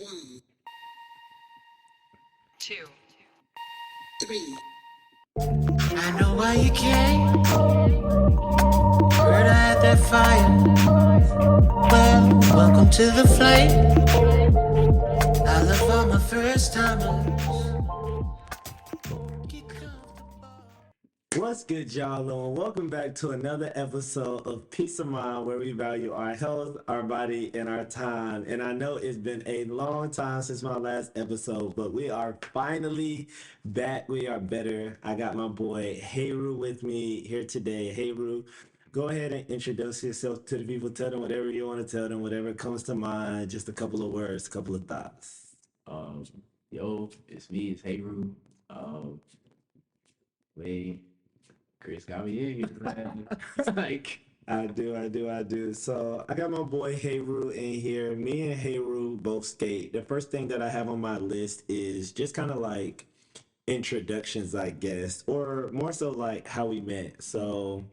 1, 2, 3. I know why you came. Heard I had that fire. Well, welcome to the flame. I love all my first timers. Get comfortable. What's good, y'all, and welcome back to another episode of Peace of Mind, where we value our health, our body, and our time. And I know it's been a long time since my last episode, but we are finally back. We are better. I got my boy Heru with me here today. Heru, go ahead and introduce yourself to the people. Tell them whatever you want to tell them, whatever comes to mind. Just a couple of words, a couple of thoughts. Um, Yo, it's me, it's Heru. Wait, Chris got me in here, man. Like, I do. So I got my boy Heru in here. Me and Heru both skate. The first thing that I have on my list is just kind of like introductions, I guess, or more so like how we met. So,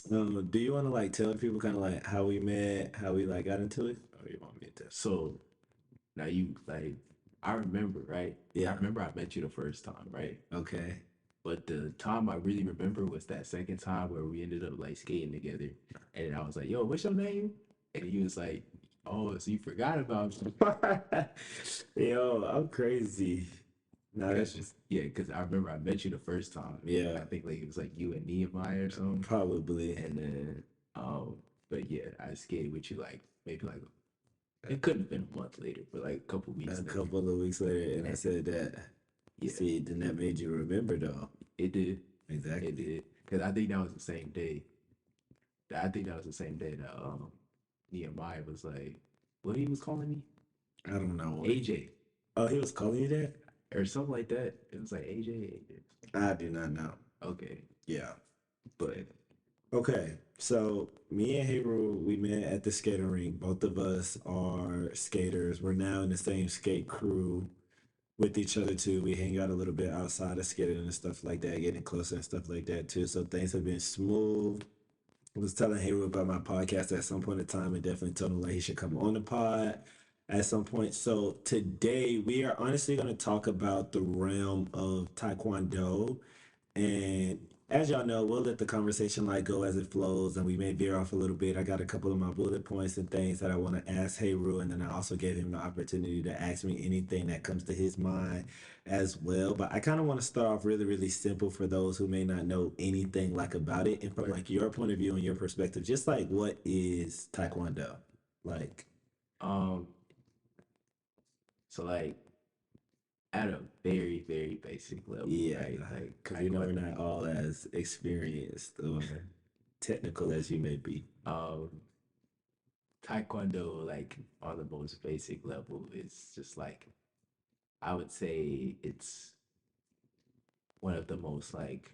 do you want to like tell people kind of like how we met, how we like got into it, or you want me to? so now I remember, right? Yeah. I remember I met you the first time, right? Okay. But the time I really remember was that second time where we ended up like skating together. And I was like, yo, what's your name? And he was like, oh, so you forgot about me. Yo, I'm crazy. No, that's just Yeah, because I remember I met you the first time. Yeah. I think like it was like you and Nehemiah or something. probably. And then, but yeah, I skated with you like maybe like it couldn't have been a month later, but like a couple weeks A later. couple of weeks later, and I said that. Yeah, See, then that made you remember, though. it did. Exactly. It did. Because I think that was the same day. I think that was the same day that Nehemiah was like, what he was calling me? I don't know. AJ Oh, he was calling you that? or something like that. It was like AJ. I do not know. Okay, Yeah. but Okay. So me and Heru, we met at the skating rink. Both of us are skaters. We're now in the same skate crew with each other too. We hang out a little bit outside of skating and stuff like that, getting closer and stuff like that too. So things have been smooth. I was telling Heru about my podcast at some point in time and definitely told him like he should come on the pod at some point. So today we are honestly going to talk about the realm of Taekwondo. And as y'all know, we'll let the conversation like go as it flows, and we may veer off a little bit. I got a couple of my bullet points and things that I want to ask Heru, and then I also gave him the opportunity to ask me anything that comes to his mind as well. But I kind of want to start off really, really simple for those who may not know anything like about it, and from like your point of view and your perspective, just like what is Taekwondo? Like, um, so like at a very, very basic level, yeah, right? Like because you know we're not all as experienced or technical as you may be. um Taekwondo, like on the most basic level, is just like I would say it's one of the most like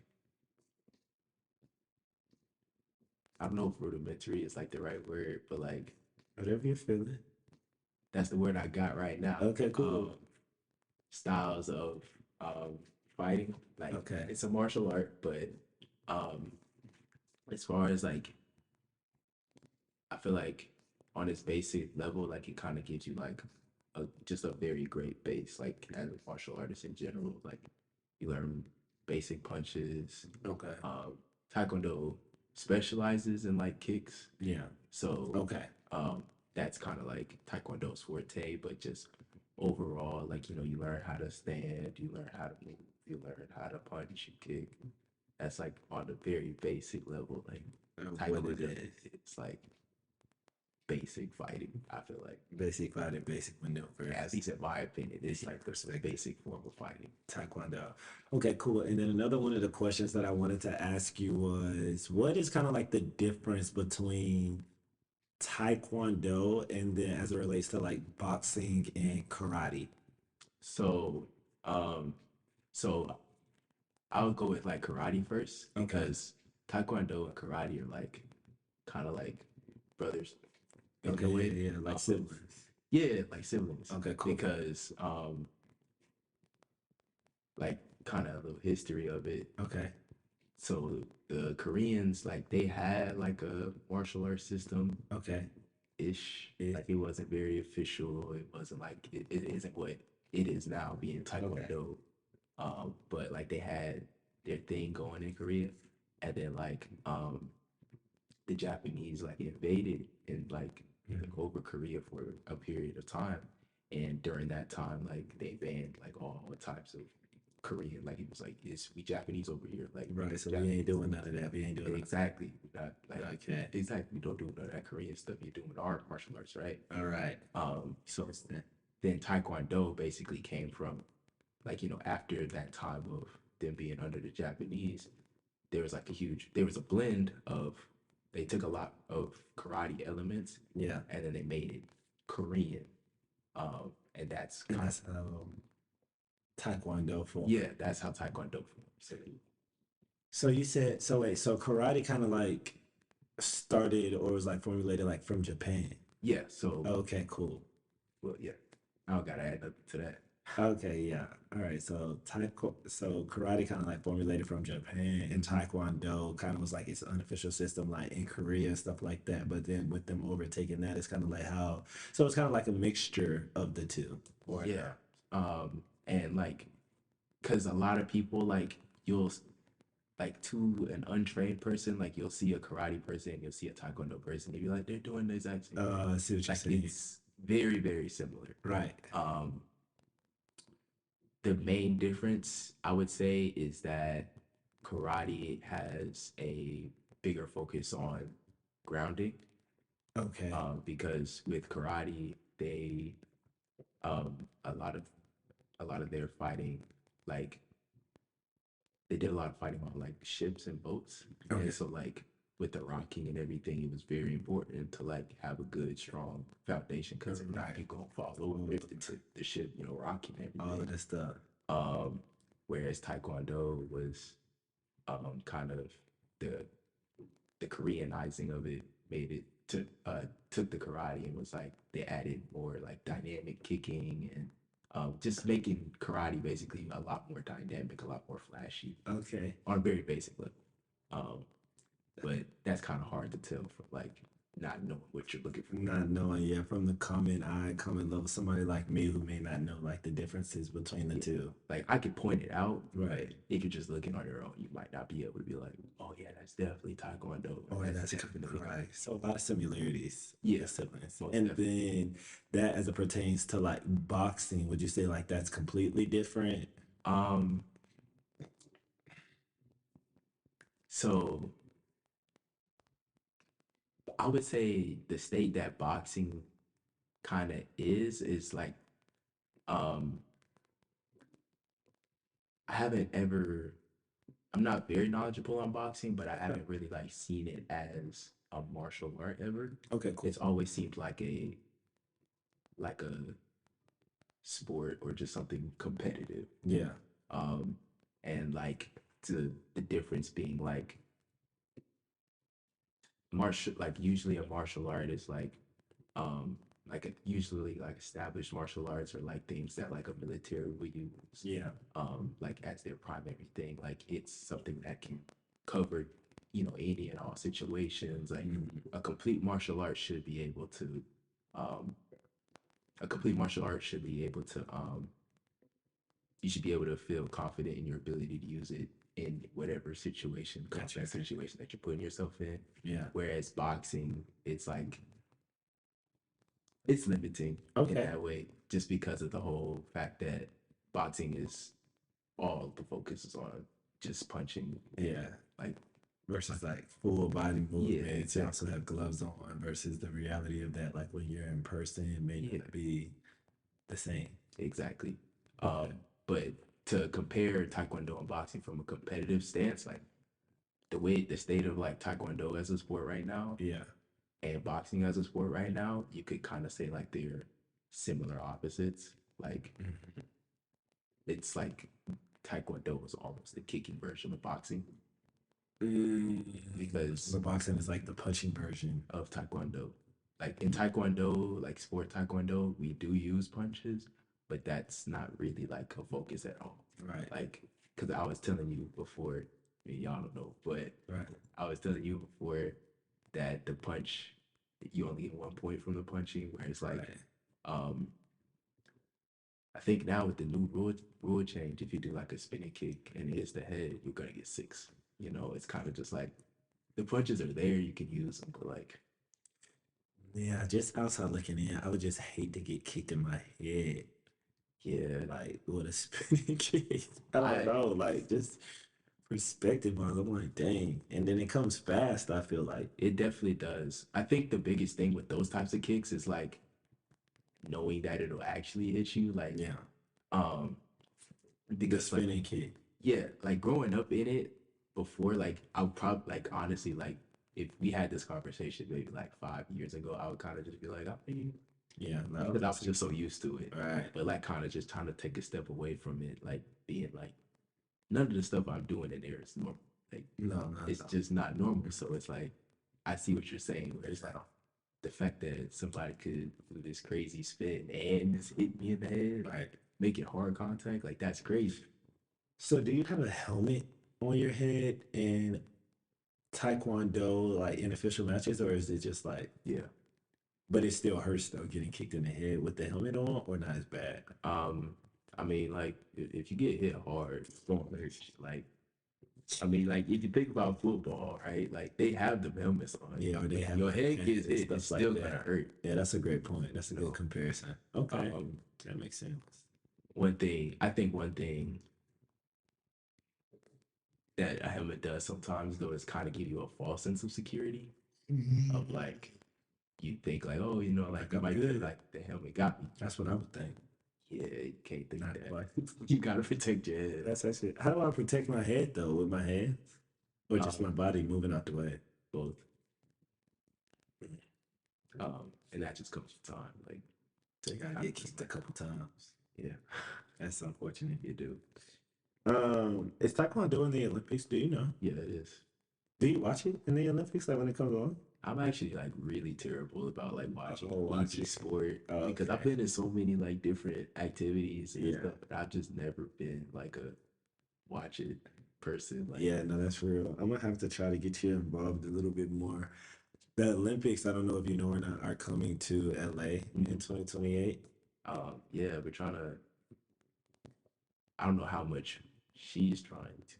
I don't know if rudimentary is like the right word, but like Whatever you're feeling. that's the word I got right now. Okay, cool. Styles of um fighting. Like Okay. it's a martial art, but um as far as like I feel like on its basic level, like it kind of gives you like just a very great base, like as a martial artist in general. Like you learn basic punches. Okay. Taekwondo specializes in like kicks, Yeah. so Okay. that's kind of like Taekwondo's forte. But just overall, like you learn how to stand, you learn how to move, you learn how to punch and kick. That's like on the very basic level. Like What it Taekwondo, is. it's like basic fighting. I feel like, Basic fighting, basic maneuvers. at least in my opinion, it's like the Perspective. basic form of fighting. Taekwondo. Okay, cool. And then another one of the questions that I wanted to ask you was what is kind of like the difference between Taekwondo and then as it relates to like boxing and karate? So, um, so I would go with like karate first Okay. because Taekwondo and karate are like kind of like brothers in Okay, a way. yeah, like siblings. Yeah, like siblings. Okay, cool. Because like kind of a little history of it. Okay. So the Koreans, like they had like a martial arts system, Okay. ish. It- Like it wasn't very official. It wasn't like it isn't what it is now being Taekwondo. But like they had their thing going in Korea, and then like the Japanese like invaded and like took over Korea for a period of time. And during that time, like they banned like all types of Korean. Like it was like it's we Japanese over here. Like Right, so we Japanese. ain't doing none of that. We ain't doing Exactly. Not like Okay. exactly. We don't do none of that Korean stuff. You're doing our martial arts, right? All right. So then Taekwondo basically came from like after that time of them being under the Japanese, there was like there was a blend of they took a lot of karate elements Yeah. and then they made it Korean. And that's And kind that's Taekwondo for. yeah, that's how Taekwondo forms. So you said so wait, so karate kind of like started or was like formulated like from Japan. Yeah, so Okay, cool. well, yeah, I don't gotta add nothing to that. Okay, yeah. All right. So so karate kind of like formulated from Japan, and Taekwondo kind of was like its unofficial system, like in Korea, stuff like that. But then with them overtaking that, it's kind of like how. So it's kind of like a mixture of the two. Or Yeah. And like, cause a lot of people like like to an untrained person, like you'll see a karate person, you'll see a Taekwondo person, and you're like, they're doing the exact same thing. I see what you're Like saying. it's very, very similar. Right. The main difference I would say is that karate has a bigger focus on grounding. Okay. Because with karate, they a lot of their fighting, like they did a lot of fighting on like ships and boats. Okay. And so like with the rocking and everything, it was very important to like have a good, strong foundation because if not, you're gonna fall over if the ship, rocking and All of everything. this stuff. Whereas Taekwondo was kind of the Koreanizing of it made it took the karate and was like they added more like dynamic kicking and just making karate basically a lot more dynamic, a lot more flashy Okay. on a very basic level. But that's kind of hard to tell from like not knowing what you're looking for. Not knowing, yeah, from the common eye, common level, somebody like me who may not know like the differences between the two. Like I could point it out, Right. If you're just looking on your own, you might not be able to be like, oh yeah, that's definitely Taekwondo. Oh, that's definitely right. So a lot of similarities. Yeah, with siblings. most And definitely. then that as it pertains to like boxing, would you say like that's completely different? So I would say the state that boxing kind of is like um I haven't ever I'm not very knowledgeable on boxing, but I haven't really like seen it as a martial art ever. Okay, cool. It's always seemed like a sport or just something competitive. Yeah. And like the difference being like usually a martial art is like usually like established martial arts or like things that like a military would use Yeah. like as their primary thing. Like it's something that can cover any and all situations. Like a complete martial art should be able to um a complete martial art should be able to you should be able to feel confident in your ability to use it in whatever situation, Gotcha. situation that you're putting yourself in. Yeah. Whereas boxing, it's like it's limiting Okay. in that way, just because of the whole fact that boxing is all the focus is on just punching. Yeah. Like Versus like full body movement. exactly. You also have gloves on versus the reality of that, like when you're in person, it may not be the same. Exactly. Okay. But to compare Taekwondo and boxing from a competitive stance, like the state of like Taekwondo as a sport right now, Yeah. and boxing as a sport right now, you could kind of say like they're similar opposites. Like it's like Taekwondo is almost the kicking version of boxing because the boxing is like the punching version of Taekwondo. Like in Taekwondo, like sport Taekwondo, we do use punches, but that's not really like a focus at all. Right. Like, because I was telling you before, I mean, y'all don't know, but Right. I was telling you before that the punch you only get 1 point from the punching, where it's like, Right. um, I think now with the new rule change, if you do like a spinning kick and it hits the head, you're gonna get 6. You know, it's kind of just like the punches are there, you can use them, but like, Yeah, just outside looking in, I would just hate to get kicked in my head, yeah, like with a spinning kick. I don't I know, like just perspective wise, I'm like, dang. And then it comes fast, I feel like. it definitely does. I think the biggest thing with those types of kicks is like knowing that it'll actually hit you, like, Yeah. um, The because like, spinning kick. yeah, like growing up in it before, like I would probably like honestly like if we had this conversation maybe like 5 years ago, I would kind of just be like, I mean, Yeah, no, because I was just so used to it. right. But like kind of just trying to take a step away from it, like being like none of the stuff I'm doing in there is normal. Like No, no, it's no. just not normal. So it's like I see what you're saying, where it's like the fact that somebody could do this crazy spin and just hit me in the head, Right. make it hard contact, like that's crazy. So do you have a helmet on your head in Taekwondo, like in official matches, or is it just like, Yeah. but it still hurts though, getting kicked in the head with the helmet on, or not as bad? I mean, like if you get hit hard, it's gonna hurt you. Like, I mean, like if you think about football, right? Like they have the helmets on. Yeah, or they If have your like head fans gets and hit, it's stuff like still gonna that. hurt. Yeah, that's a great point. That's a You good know? comparison. Okay, Um, that makes sense. one thing that a helmet does sometimes though is kind of give you a false sense of security of like you think like, oh, you know, like Like, you I'm might think good. like the helmet got me. That's what I would think. Yeah, you can't think Not that. quite. You gotta protect your head. That's actually how do I protect my head though? With my hands, or just my Um, body moving out the way? both. And that just comes with time. Like, So you gotta I- get kicked a couple times. yeah, That's unfortunate. you do. Is Taekwondo in the Olympics? Do you know? Yeah, it is. Do you watch it in the Olympics, like when it comes on? I'm actually like really terrible about like watching watching. each sport Oh, because I've okay. been in so many like different activities and Yeah. stuff, but I've just never been like a watch it person. Like, Yeah, no, that's real. I'm gonna have to try to get you involved a little bit more. The Olympics, I don't know if you know or not, are coming to LA in 2028. yeah, we're trying to. I don't know how much she's trying to,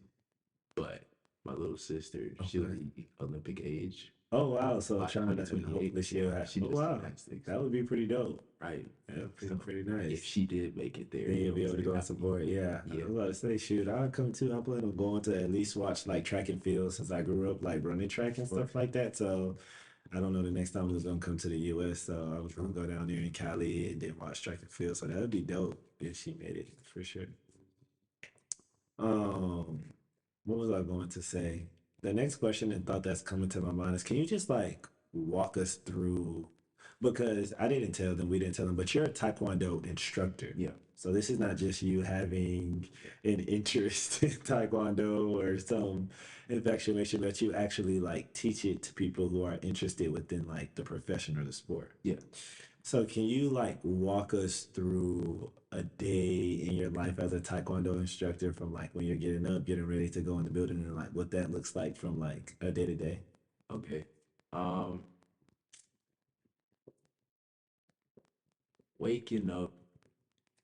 but my little sister, she'll Okay. be Olympic age. Oh wow! So By trying to 2028, hopefully she'll have. she Oh does wow, gymnastics, that would be pretty dope. right? Yeah, pretty, So pretty if nice. she did make it there, Then you you'll know, be it's able to like go and that'd be- support. Yeah, I yeah, was about to say, shoot, I'll come too. I plan on going to at least watch like track and field since I grew up like running track and stuff like that. So I don't know the next time we was gonna come to the US. So I was gonna go down there in Cali and then watch track and field. So that would be dope if she made it for sure. Um, what was I going to say? The next question and thought that's coming to my mind is, can you just like walk us through? Because I didn't tell them, we didn't tell them, but you're a Taekwondo instructor. yeah. So this is not just you having an interest in Taekwondo or some infatuation, but you actually like teach it to people who are interested within like the profession or the sport. Yeah. So can you like walk us through a day in your life as a Taekwondo instructor from like when you're getting up, getting ready to go in the building and like what that looks like from like a day to day? Okay. Waking up.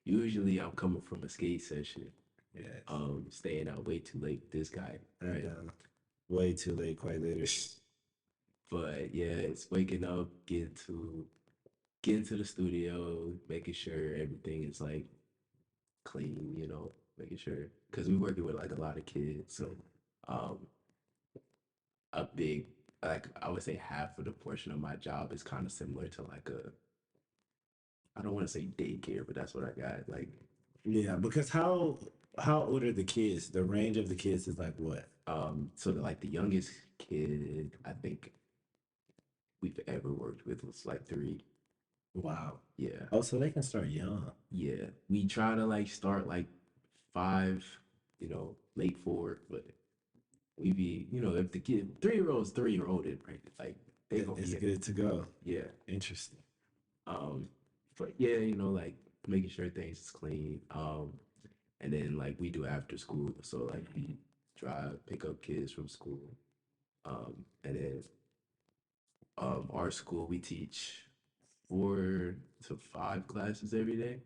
Usually, I'm coming from a skate session. Yeah. Staying out way too late with this guy. Right. Right. Way too late, quite later. But yeah, it's waking up, getting to the studio, making sure everything is like clean, you know, making sure because we working with like a lot of kids, so um, a big like I would say half of the portion of my job is kind of similar to like a I don't want to say daycare, but that's what I got. Like, Yeah, because how old are the kids? The range of the kids is like what? so like the youngest kid I think we've ever worked with was like 3. Wow. Yeah, Oh, so they can start young. yeah. We try to like start like 5, you know, late 4, but we be, you know, if the kid 3-year-olds 3-year-old it right, like they gonna It's be good to go. yeah. Interesting. Um, but yeah, you know, like making sure things is clean. And then like we do after school, so like we drive, pick up kids from school, and then Our school we teach 4 to 5 classes every day.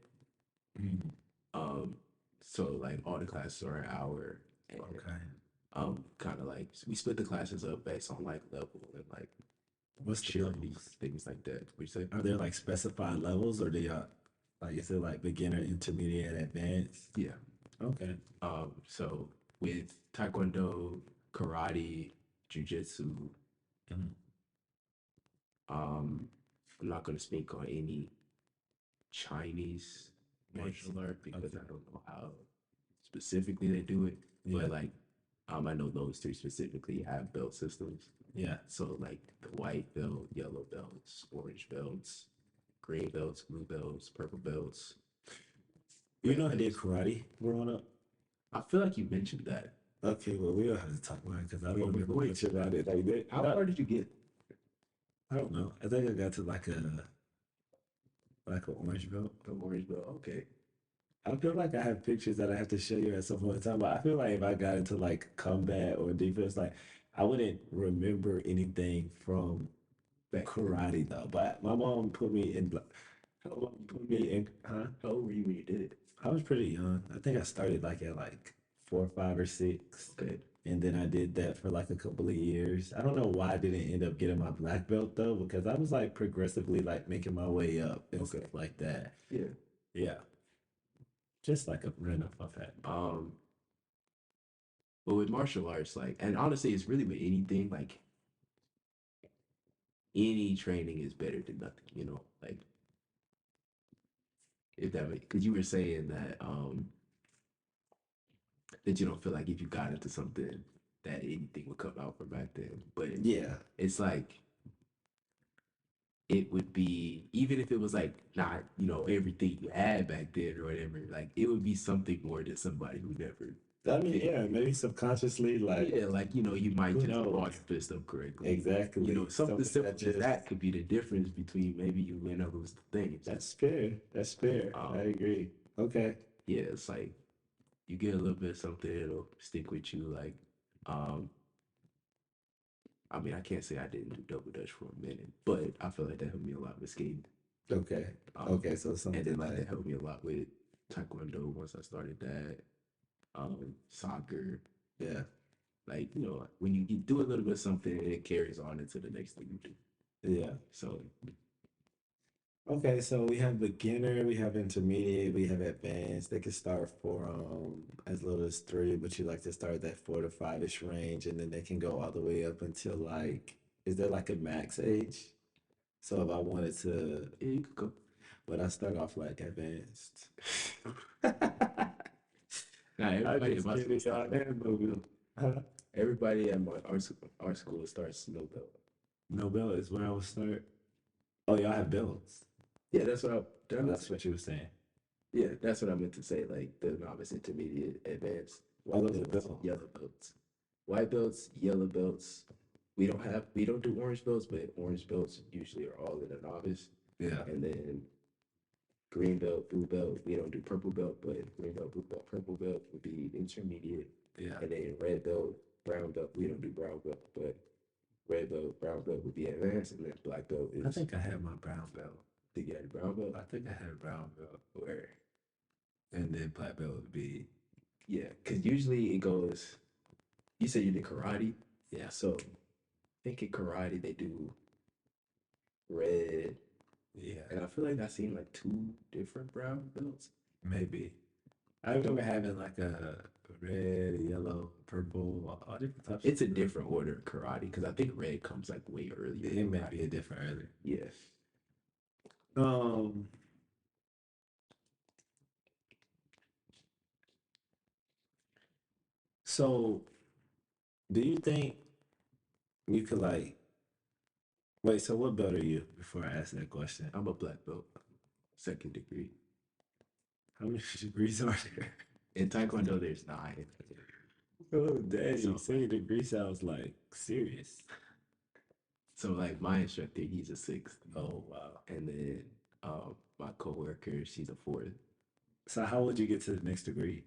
Mm, So like all the classes are an hour. And, okay. kind of like we split the classes up based on like level and like What's the maturity, levels? things like that. We say, Are there like specified levels, or do y'all like is it like beginner, intermediate, advanced? yeah. Okay. So with Taekwondo, karate, jujitsu, Mhm. I'm not gonna speak on any Chinese martial art because Okay. I don't know how specifically they do it. Yeah. But like, I know those three specifically have belt systems. Yeah. So like the white belt, yellow belts, orange belts, green belts, blue belts, purple belts. You know, I did karate growing up. I feel like you mentioned that. Okay, well, we don't have to talk about it because I don't Wait, remember wait. much about it. Like that. How far did you get? I don't know. I think I got to like an orange belt. The orange belt. Okay. I feel like I have pictures that I have to show you at some point in time, but I feel like if I got into like combat or defense, like I wouldn't remember anything from Back karate though. But my mom put me in. My mom put me in. Huh? How old were you when you did it? I was pretty young. I think I started like at like 4, 5, or 6. Okay. And then I did that for like a couple of years. I don't know why I didn't end up getting my black belt though, because I was like progressively like making my way up and stuff like that. Yeah. Yeah. Just like a random fun fact. But with martial arts, like, and honestly, it's really with anything, like, any training is better than nothing, like, if that makes, because you were saying that you don't feel like if you got into something that anything would come out from back then, but Yeah. it's like, it would be, even if it was like not, everything you had back then or whatever, like, it would be something more than somebody who never. I mean, yeah, maybe subconsciously, like, Yeah, like, you might who just knows? ball your fist up correctly. Exactly. Something simple that as just that could be the difference between maybe you win or lose the thing. that's fair. That's fair. I agree. Okay. Yeah, it's like you get a little bit of something, it'll stick with you. Like, I mean, I can't say I didn't do double dutch for a minute, but I feel like that helped me a lot with skating. Okay. Okay. So something And then like like that helped me a lot with Taekwondo once I started that. Soccer. yeah. Like, when you do a little bit of something, it carries on into the next thing you do. Yeah. So Okay, so we have beginner, we have intermediate, we have advanced. They can start for as little as 3, but you like to start that 4 to 5-ish range, and then they can go all the way up until like, is there like a max age? So if I wanted to, yeah, you could go. but I start off like advanced. Nah, everybody at my school Huh? everybody at our school starts no belt. No belt is where I would start. Oh, y'all have belts. Yeah, that's what That's what you were saying. yeah, that's what I meant to say. Like the novice, intermediate, advanced, Oh, white those are belts, belts. yellow belts, white belts, yellow belts. We don't do orange belts, but orange belts usually are all in a novice. Yeah. And then green belt, blue belt. We don't do purple belt, but green belt, blue belt, purple belt would be intermediate. Yeah. And then red belt, brown belt. We don't do brown belt, but red belt, brown belt would be advanced, and then black belt is. I think I had my brown belt. Think you had a brown belt? I think I had a brown belt where, and then black belt would be, Yeah, because usually it goes. You said you did karate, yeah. so I think in karate they do red, Yeah, and I feel like I've seen like 2 different brown belts. maybe. I remember having like a red, yellow, purple, all different types. It's a different order of karate because I think red comes like way earlier. It may be a different earlier. Yeah. Um. So, do you think you could like wait? So, what belt are you? Before I ask that question, I'm a black belt, 2nd degree. how many degrees are there? In Taekwondo, there's 9. Oh, dang! So- 2 degree sounds like serious. So like my instructor, he's a 6th, Oh wow! and then my coworker, she's a 4th. So, how would you get to the next degree?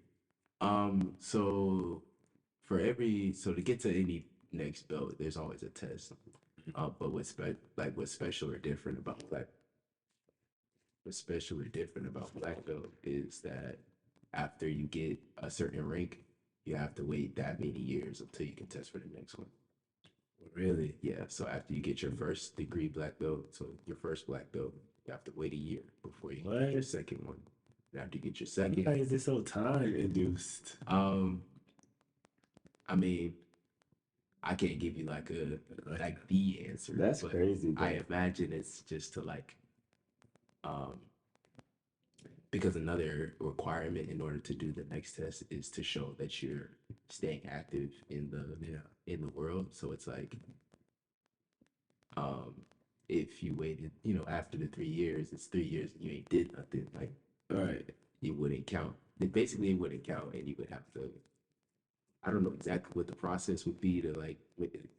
So to get to any next belt, there's always a test. But what's special or different about black belt is that after you get a certain rank, you have to wait that many years until you can test for the next one. Really? Yeah. So after you get your first degree black belt, so your first black belt, you have to wait a year before you get your second one. And after you get your second, why is this so time induced? I mean, I can't give you like the answer. That's but crazy. I imagine it's just to um, because another requirement in order to do the next test is to show that you're staying active in the world. So it's like, if you waited, after the 3 years, it's 3 years and you ain't did nothing. Like, All right. it wouldn't count. Basically, it wouldn't count, and you would have to. I don't know exactly what the process would be to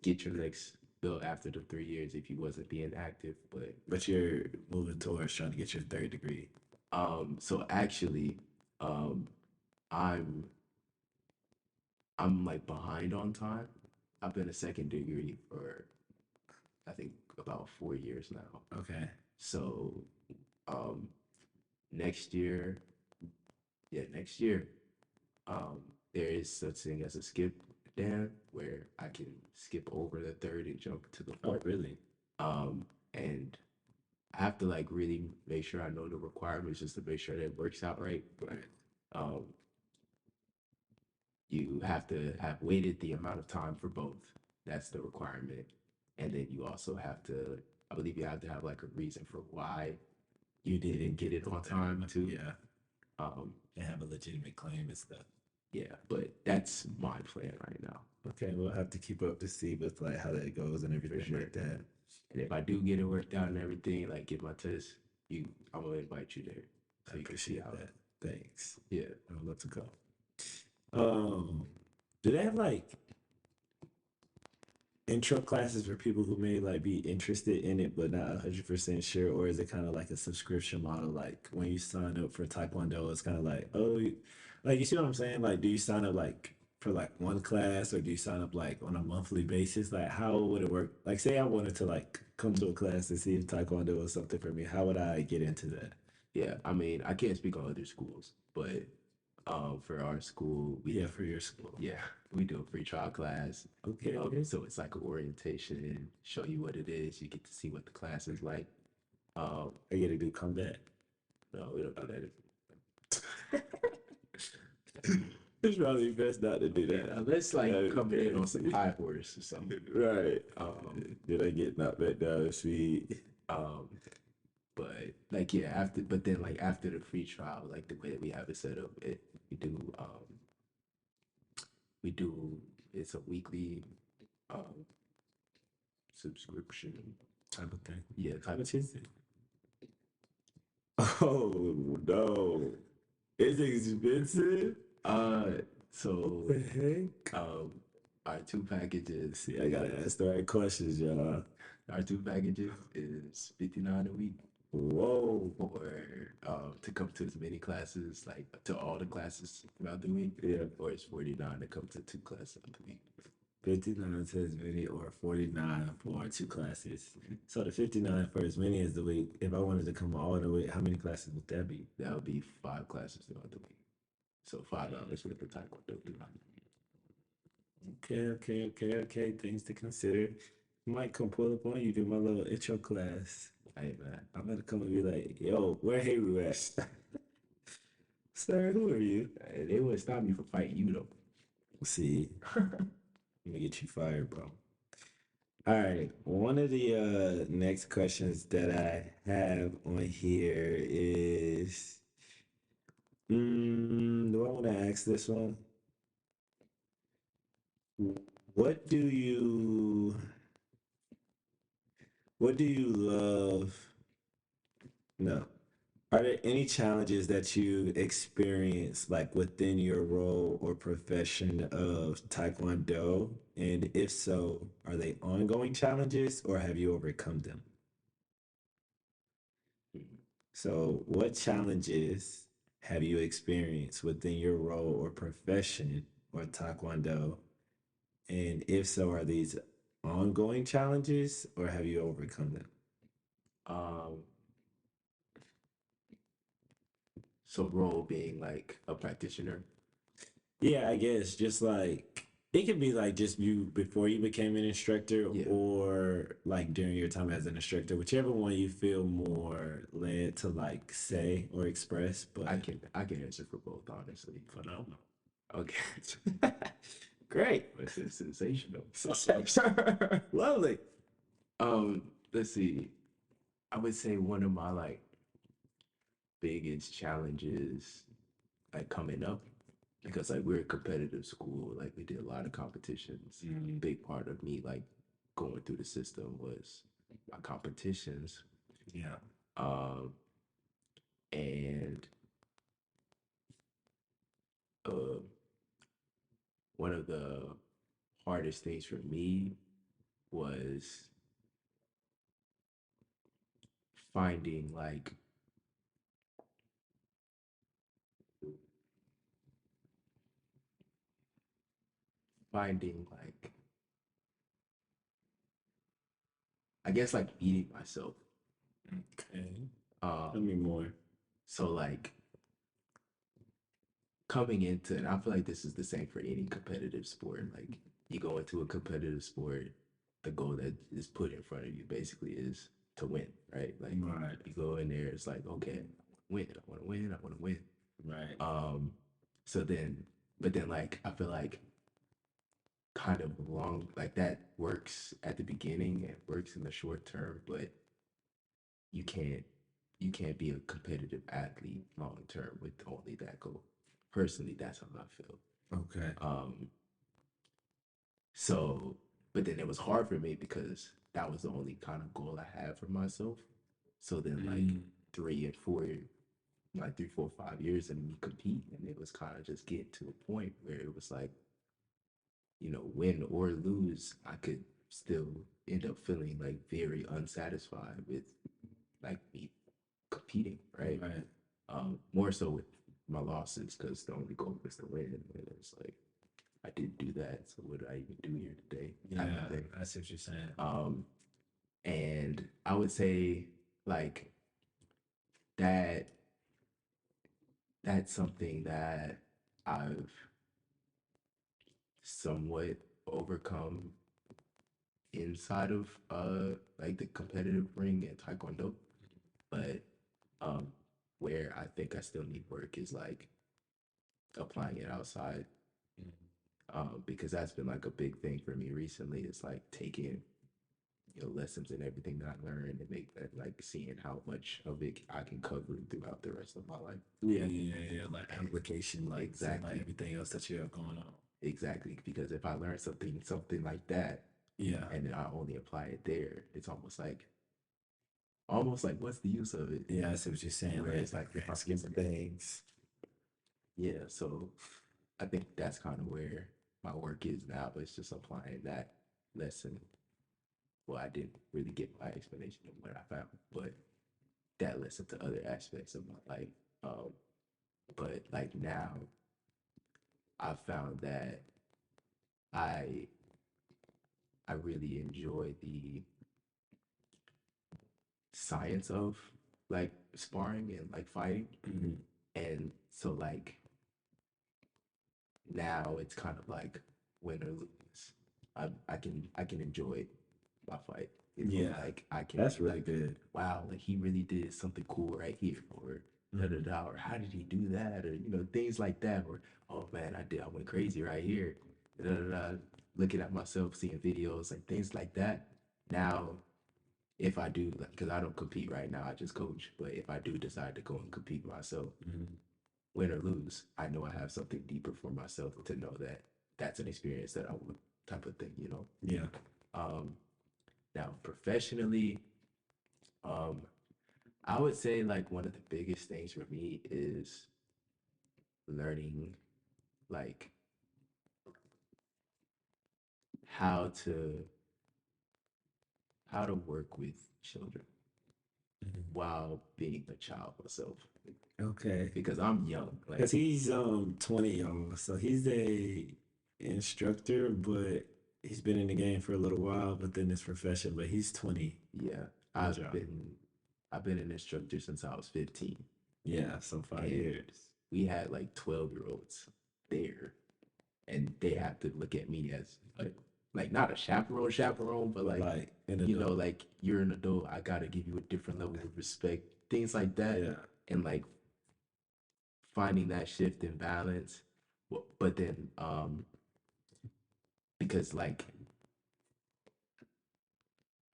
get your next bill after the 3 years if you wasn't being active, but you're moving towards trying to get your third degree. So actually, I'm like behind on time. I've been a second degree for I think about 4 years now. Okay. So next year, there is such thing as a skip Dan where I can skip over the third and jump to the fourth. Oh, really? And I have to like really make sure I know the requirements just to make sure that it works out right. But you have to have waited the amount of time for both. That's the requirement. And then you also have to, I believe you have to have like a reason for why you didn't get it on time too. Yeah. And have a legitimate claim and stuff. Yeah, but that's my plan right now. Okay, we'll have to keep up to see with like how that goes and everything like that. And if I do get it worked out and everything, like get my test, I'm gonna invite you there. So you can see how that. Thanks. Yeah. I would love to go. Do they have like intro classes for people who may like be interested in it but not 100% sure, or is it kind of like a subscription model? Like when you sign up for Taekwondo, it's kind of like, like you see what I'm saying? Like, do you sign up like for like one class, or do you sign up like on a monthly basis? Like, how would it work? Like, say I wanted to like come to a class and see if Taekwondo was something for me. How would I get into that? Yeah, I mean, I can't speak on other schools, but for our school, for your school, we do a free trial class. Okay. So it's like an orientation, show you what it is. You get to see what the class is like. I get to do combat. No, we don't do that. It's probably best not to do that. Yeah, unless like coming in on some high horse or something. Right. Did I get knocked back down the speed? But like after the free trial, like the way that we have it set up, we do it's a weekly subscription type of thing. Yeah, type What of is it? Oh no. It's expensive? So What the heck? Our two packages. See, I gotta ask the right questions, y'all. Our two packages is $59 a week. Whoa. Or to come to as many classes, like to all the classes throughout the week. Yeah. Or it's $49 to come to 2 classes a week. 59 to as many, or 49 for 2 classes. So the 59 for as many as the week. If I wanted to come all the way, how many classes would that be? That would be 5 classes throughout the week. So $5 with the Taekwondo. Okay. Things to consider. Might come pull up on you, do my little intro class. Hey man, I'm gonna come and be like, yo, where Heru at? Sir, who are you? They wouldn't stop me from fighting you though. See, I'm gonna get you fired, bro. All right, one of the next questions that I have on here is, do I want to ask this one? What do you love? No. Are there any challenges that you experience like within your role or profession of Taekwondo? And if so, are they ongoing challenges or have you overcome them? So what challenges have you experienced within your role or profession or Taekwondo? And if so, are these ongoing challenges, or have you overcome them? Um, so role being like a practitioner. Yeah, I guess just like it could be like just you before you became an instructor, Yeah. or like during your time as an instructor, whichever one you feel more led to like say or express. But I can answer for both, honestly. phenomenal. Okay. Great. This is sensational. Lovely. Let's see. I would say one of my like biggest challenges like coming up because like we're a competitive school, like we did a lot of competitions. Big part of me like going through the system was my competitions. Yeah. Um and uh one of the hardest things for me was finding like I guess like beating myself. Okay. Tell Um me more. so like coming into, and I feel like this is the same for any competitive sport. Like you go into a competitive sport, the goal that is put in front of you basically is to win, right? Like Right. you go in there, it's like, okay, win, I want to win, I want to win. Right. So then, but then like I feel like kind of long like that works at the beginning and works in the short term, but you can't you can't be a competitive athlete long term with only that goal. Personally, that's how I feel. Okay. Um, so, but then it was hard for me because that was the only kind of goal I had for myself. So then, like 3 and 4, like 3, 4, 5 years, and me compete, and it was kind of just getting to a point where it was like, win or lose, I could still end up feeling like very unsatisfied with like me competing, right? Right. More so with my losses because the only goal was to win, and it's like I didn't do that, so what did I even do here today? Type Yeah, of thing. I see what you're saying. And I would say like that that's something that I've somewhat overcome inside of like the competitive ring and Taekwondo. But um where I think I still need work is like applying it outside. Because that's been like a big thing for me recently. It's like taking lessons and everything that I learned and make that like seeing how much of it I can cover throughout the rest of my life. Yeah. Like application, like Exactly. like everything else that you have going on. Exactly. Because if I learn something like that, Yeah. and then I only apply it there, it's almost like what's the use of it? Yeah, I see what you're saying. Where it's like if grand I'm scheme of things. yeah, so I think that's kind of where my work is now, but it's just applying that lesson. Well, I didn't really get my explanation of what I found, but that lesson to other aspects of my life. Um, but like now, I found that I I really enjoy the science of like sparring and like fighting, and so like now it's kind of like win or lose. I can enjoy my fight. Yeah, like I can that's be really like, good. wow, like he really did something cool right here, or da da da, or how did he do that, or things like that, or oh man, I went crazy right here, da da da. Looking at myself, seeing videos, like things like that. Now, if I do, because I don't compete right now, I just coach. But if I do decide to go and compete myself, win or lose, I know I have something deeper for myself to know that that's an experience that I want, type of thing. Yeah. Um, Now, professionally, um, I would say like one of the biggest things for me is learning like how to how to work with children while being a child myself. Okay. Because I'm young. Like Because he's 20, y'all. So he's a instructor, but he's been in the game for a little while, but then his profession. But he's 20. Yeah, Good job. I've been an instructor since I was 15. Yeah, so 5 years. And we had like 12-year-olds there, and they have to look at me as like not a chaperone, but like an you know, adult. like you're an adult. I gotta give you a different level of respect, things like that, Yeah. and like finding that shift in balance. But then, because like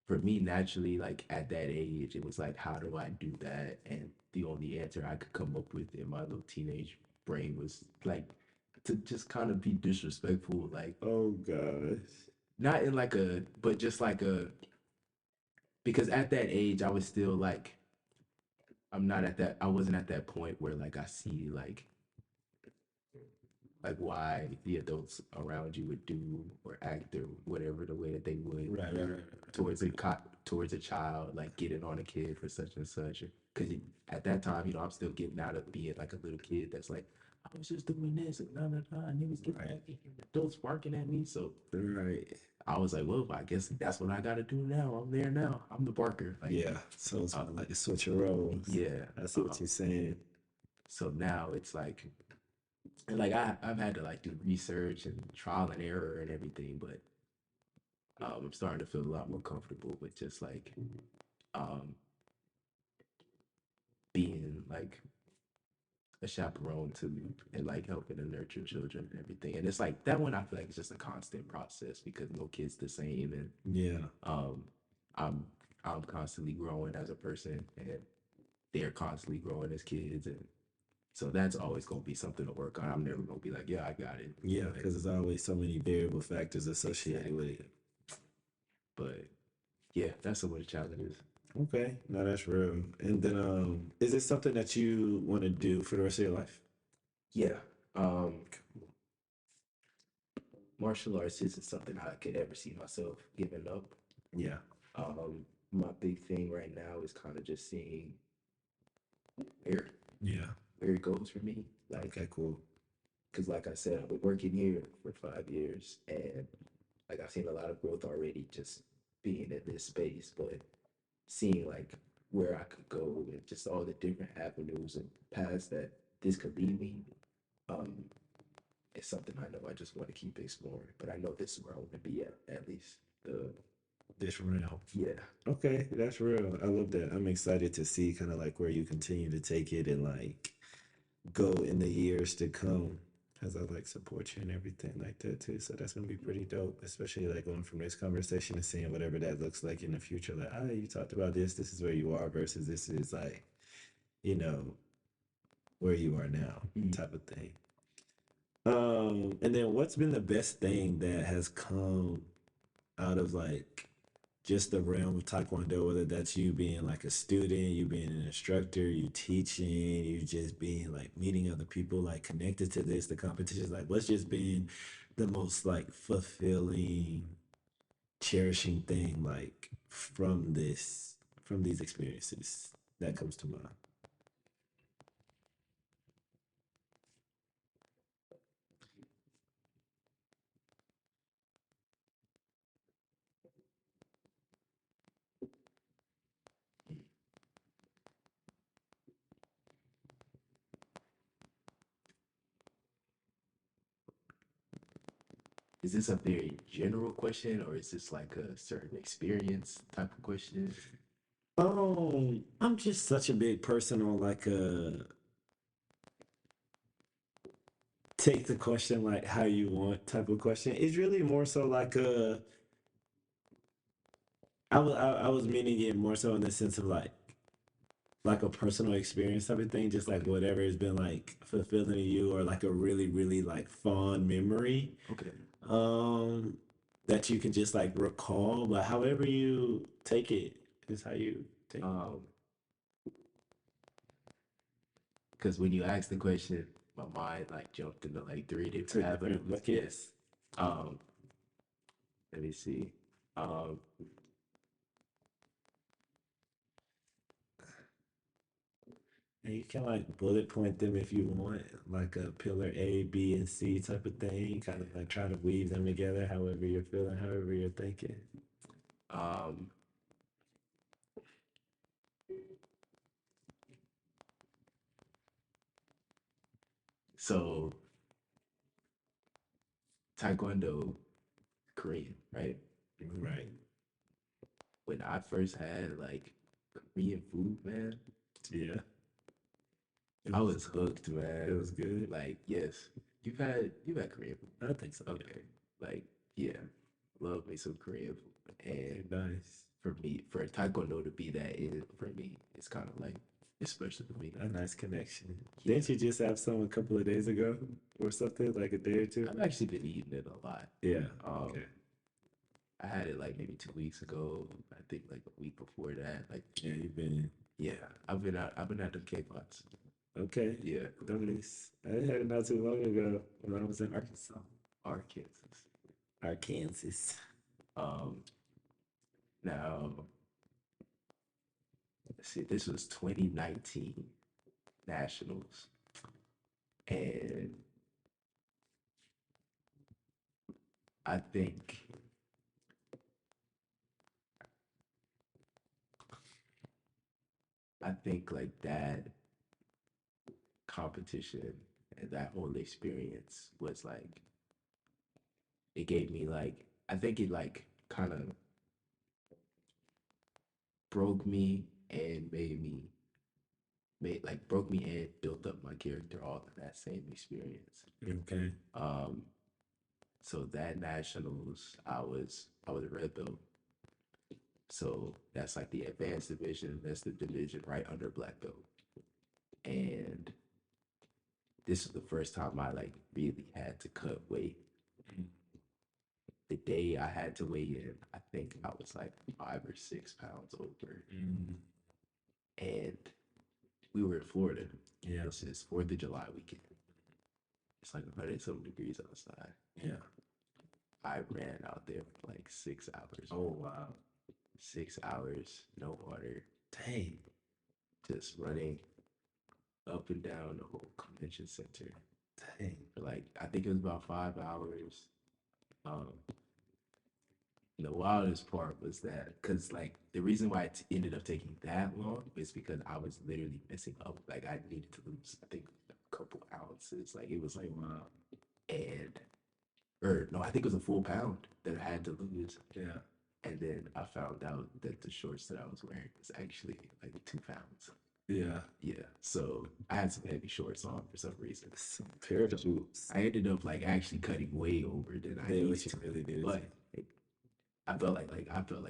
for me, naturally, like at that age, it was like, how do I do that? And the only answer I could come up with in my little teenage brain was like to just kind of be disrespectful, like Oh gosh. not in like a, but just like a, because at that age, I was still like, I wasn't at that point where like I see like why the adults around you would do or act or whatever the way that they would Right. towards a child, like getting on a kid for such and such. Because at that time, I'm still getting out of being like a little kid that's like, I was just doing this and and it was getting Right. at me, and adults barking at me. So Right. I was like, well, I guess that's what I got to do now. I'm there now. I'm the barker. Like, Yeah. So it's kind of like a switch of roles. yeah. I see what you're saying. So now it's like, and like I've had to like do research and trial and error and everything, but I'm starting to feel a lot more comfortable with just like um, being like a chaperone to and like helping to nurture children and everything. And it's like that one I feel like it's just a constant process because no kid's the same, and Yeah. I'm I'm constantly growing as a person, and they're constantly growing as kids, and so that's always gonna be something to work on. I'm never gonna be like, yeah, I got it. Yeah, because there's always so many variable factors associated with it. But yeah, that's some of the challenges. Okay, no, that's real. And then, is it something that you want to do for the rest of your life? Yeah. Martial arts isn't something I could ever see myself giving up. Yeah. My big thing right now is kind of just seeing where Yeah. where it goes for me. Like, Okay, cool. because like I said, I've been working here for 5 years, and like I've seen a lot of growth already just being in this space, but seeing like where I could go and just all the different avenues and paths that this could lead me, um, is something I know I just want to keep exploring. But I know this is where I want to be at least. The This realm. Yeah. Okay, that's real. I love that. I'm excited to see kind of like where you continue to take it and like go in the years to come. As I like support you and everything like that too. So that's gonna be pretty dope, especially like going from this conversation and seeing whatever that looks like in the future. Like, ah, you talked about this is where you are versus this is like, you know, where you are now, type of thing. And then what's been the best thing that has come out of like just the realm of Taekwondo, whether that's you being like a student, you being an instructor, you teaching, you just being like meeting other people, like connected to this, the competitions, like what's just been the most like fulfilling, cherishing thing like from these experiences that comes to mind? Is this a very general question, or is this like a certain experience type of question? I'm just such a big person on like a take the question like how you want type of question. It's really more so like a I was meaning it more so in the sense of like a personal experience type of thing, just like whatever has been like fulfilling to you or like a really, really like fond memory. Okay. That you can just like recall, but however you take it is how you take it. Because when you asked the question, my mind like jumped into like three different avenues. But yes. Um, let me see. Um, And you can like bullet point them if you want, like a pillar A, B, and C type of thing. Kind of like try to weave them together, however you're feeling, however you're thinking. Um, so Taekwondo, Korean, right? Right. When I first had like Korean food, man, Yeah. I was hooked, man. It was good. Like, yes, you've had Korean food. I think so. Okay. Like, yeah, love me some Korean food. And Nice. for me, for Taekwondo to be that is for me, it's kind of like it's special to me. A nice connection. Yeah. Didn't you just have some a couple of days ago or something, like a day or two? I've actually been eating it a lot. Yeah. Okay. I had it like maybe 2 weeks ago. I think like a week before that. Like, Yeah, you've been. yeah, I've been at the K-pots. Okay. Yeah, Nice. I had it not too long ago when I was in Arkansas. Arkansas. Arkansas. Now, let's see, this was 2019 Nationals, and I think like that competition and that whole experience was like it gave me like I think it like kind of broke me and broke me and built up my character all in that same experience. Okay. So that nationals, I was a red belt. So that's like the advanced division. That's the division right under black belt. And this was the first time I like really had to cut weight. The day I had to weigh in, I think I was like 5 or 6 pounds over. And we were in Florida. Yeah. This is 4th of July weekend. It's like 100-something degrees outside. Yeah. I ran out there for like 6 hours. Oh, wow. 6 hours, no water, Dang. just running up and down the whole convention center. Dang. For like, I think it was about 5 hours. The wildest part was that, because like the reason why it ended up taking that long is because I was literally messing up. Like I needed to lose, I think, a couple ounces. Like it was like, wow. And, or no, I think it was a full pound that I had to lose. Yeah. And then I found out that the shorts that I was wearing was actually like 2 pounds. Yeah. Yeah. So I had some heavy shorts on for some reason. Some parachutes. I ended up like actually cutting way over than I needed to. Really did. But I felt like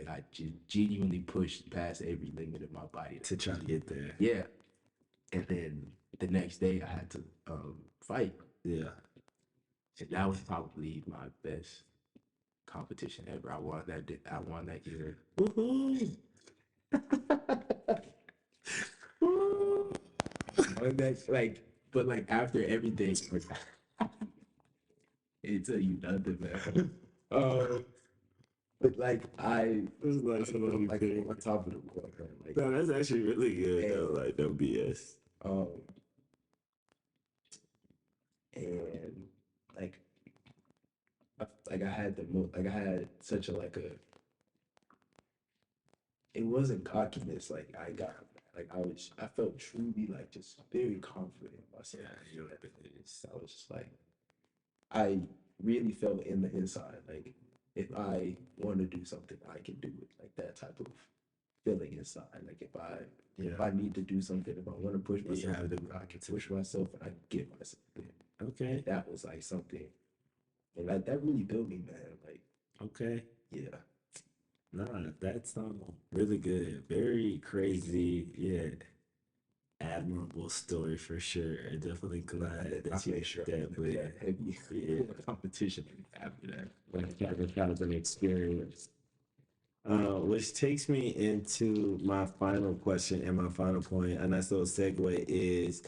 I genuinely pushed past every limit of my body to try to get there. Yeah. And then the next day I had to fight. Yeah. And that was probably my best competition ever. I won that year. Woohoo! But like after everything, it tell you nothing, man. But like This is like somebody like thing. on top of the world, man. Like, No, that's actually really good though. Like no BS. And like I had I had such a it wasn't cockiness. Like I felt truly like just very confident in myself. Yeah, I was just like I really felt in the inside like if I want to do something, I can do it. Like that type of feeling inside. Like if I need to do something, if I want to push myself, I can push myself and I can get myself there. Okay. And that was like something, and like that really built me, man. Like okay. Yeah. Nah, that's really good. Very crazy, yet admirable story for sure. Definitely glad that you made sure that way. heavy competition after that. That was kind of an experience. Which takes me into my final question and my final point, and that's a segue is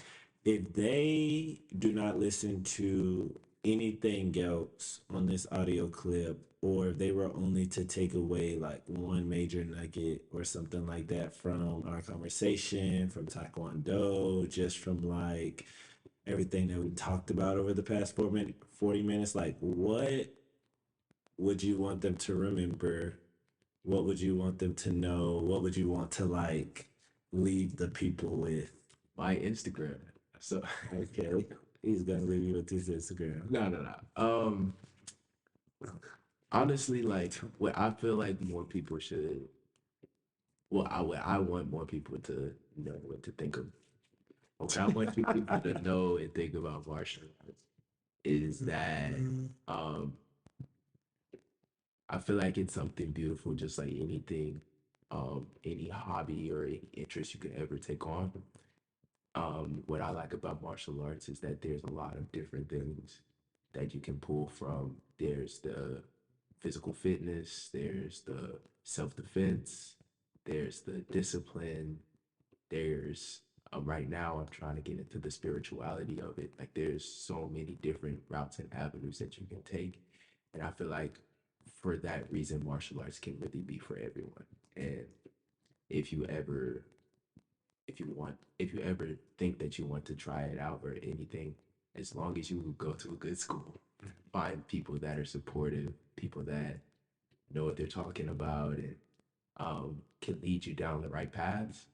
if they do not listen to anything else on this audio clip, or if they were only to take away like one major nugget or something like that from our conversation, from Taekwondo, just from like everything that we talked about over the past 40 minutes, like what would you want them to remember? What would you want them to know? What would you want to like leave the people with? My Instagram. So Okay. He's gonna leave you with his Instagram. no. Honestly, like what I feel like more people should. What I want more people to know what to think of. What I want you people to know and think about martial arts is that um I feel like it's something beautiful, just like anything, any hobby or any interest you could ever take on. What I like about martial arts is that there's a lot of different things that you can pull from. There's the physical fitness, there's the self-defense, there's the discipline, there's right now I'm trying to get into the spirituality of it. Like there's so many different routes and avenues that you can take. And I feel like for that reason, martial arts can really be for everyone. And if you ever if you ever think that you want to try it out or anything, as long as you go to a good school, find people that are supportive, people that know what they're talking about and can lead you down the right paths.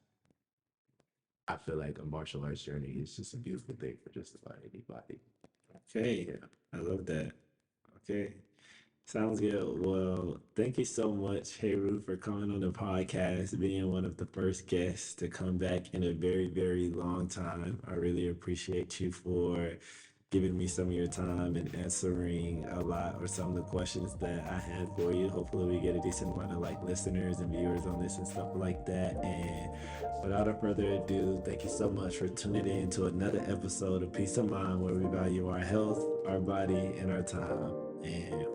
I feel like a martial arts journey is just a beautiful thing for just about anybody. Okay, I love that. Okay, sounds good. Well, thank you so much, Heru, for coming on the podcast, being one of the first guests to come back in a very, very long time. I really appreciate you for giving me some of your time and answering a lot or some of the questions that I had for you. Hopefully, we get a decent amount of like listeners and viewers on this and stuff like that. And without further ado, thank you so much for tuning in to another episode of Peace of Mind, where we value our health, our body, and our time. And